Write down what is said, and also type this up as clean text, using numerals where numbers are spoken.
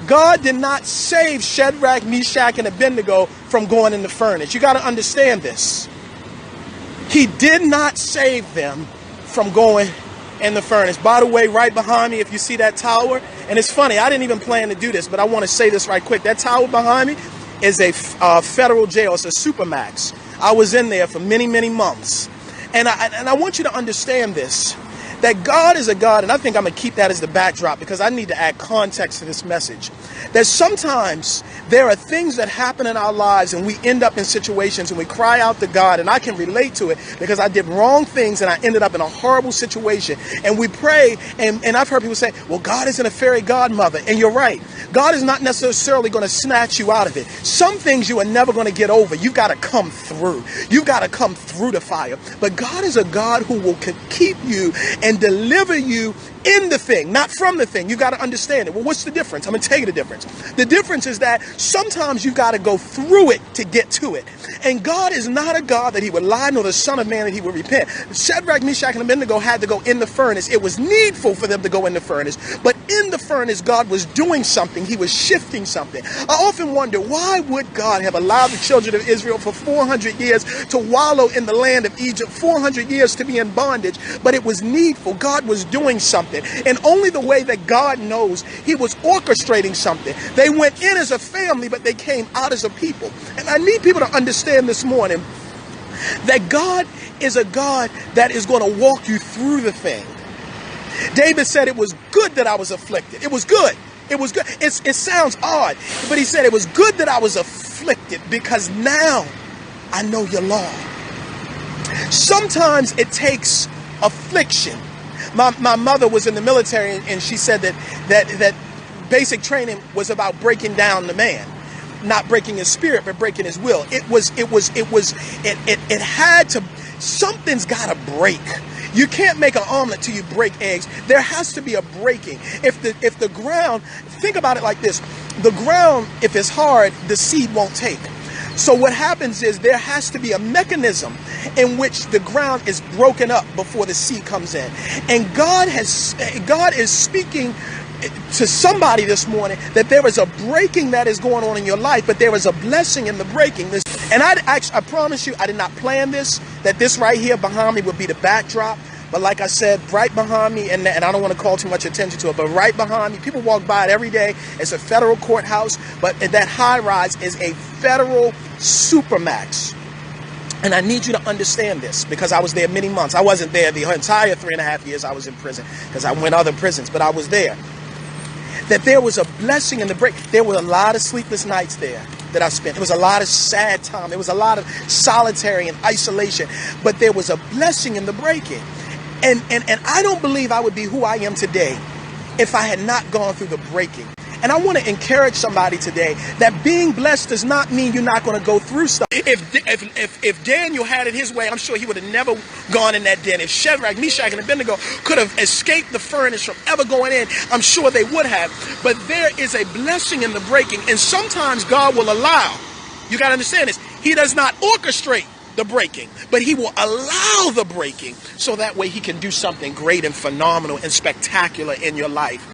God did not save Shadrach, Meshach, and Abednego from going in the furnace. You got to understand this. He did not save them from going in the furnace. By the way, right behind me, if you see that tower, and it's funny, I didn't even plan to do this, but I want to say this right quick. That tower behind me is a federal jail. It's a supermax. I was in there for many, many months. And I want you to understand this, that God is a God, and I think I'm going to keep that as the backdrop because I need to add context to this message, that sometimes there are things that happen in our lives and we end up in situations and we cry out to God, and I can relate to it because I did wrong things and I ended up in a horrible situation, and we pray, and I've heard people say, well, God isn't a fairy godmother, and you're right. God is not necessarily going to snatch you out of it. Some things you are never going to get over. You've got to come through. You've got to come through the fire. But God is a God who will keep you and deliver you in the thing, not from the thing. You got to understand it. Well, what's the difference? I'm going to tell you the difference. The difference is that sometimes you got to go through it to get to it. And God is not a God that he would lie, nor the Son of Man that he would repent. Shadrach, Meshach, and Abednego had to go in the furnace. It was needful for them to go in the furnace. But in the furnace, God was doing something. He was shifting something. I often wonder, why would God have allowed the children of Israel for 400 years to wallow in the land of Egypt, 400 years to be in bondage? But it was needful. God was doing something. And only the way that God knows, he was orchestrating something. They went in as a family, but they came out as a people. And I need people to understand this morning that God is a God that is going to walk you through the thing. David said it was good that I was afflicted. It was good. It was good. It sounds odd, but he said it was good that I was afflicted because now I know your law. Sometimes it takes affliction. My mother was in the military, and she said that basic training was about breaking down the man, not breaking his spirit, but breaking his will. It had to, something's got to break. You can't make an omelet till you break eggs. There has to be a breaking. If the ground, think about it like this, the ground, if it's hard, the seed won't take. So what happens is there has to be a mechanism in which the ground is broken up before the seed comes in. And God is speaking to somebody this morning that there is a breaking that is going on in your life, but there is a blessing in the breaking. And I promise you, I did not plan this, that this right here behind me would be the backdrop. But like I said, right behind me, and I don't want to call too much attention to it, but right behind me, people walk by it every day. It's a federal courthouse, but that high rise is a federal supermax. And I need you to understand this because I was there many months. I wasn't there the entire 3.5 years I was in prison because I went other prisons, but I was there. That there was a blessing in the break. There were a lot of sleepless nights there that I spent. There was a lot of sad time. There was a lot of solitary and isolation, but there was a blessing in the breaking. And I don't believe I would be who I am today if I had not gone through the breaking. And I want to encourage somebody today that being blessed does not mean you're not going to go through stuff. If Daniel had it his way, I'm sure he would have never gone in that den. If Shadrach, Meshach, and Abednego could have escaped the furnace from ever going in, I'm sure they would have. But there is a blessing in the breaking, and sometimes God will allow. You got to understand this. He does not orchestrate the breaking, but he will allow the breaking so that way he can do something great and phenomenal and spectacular in your life.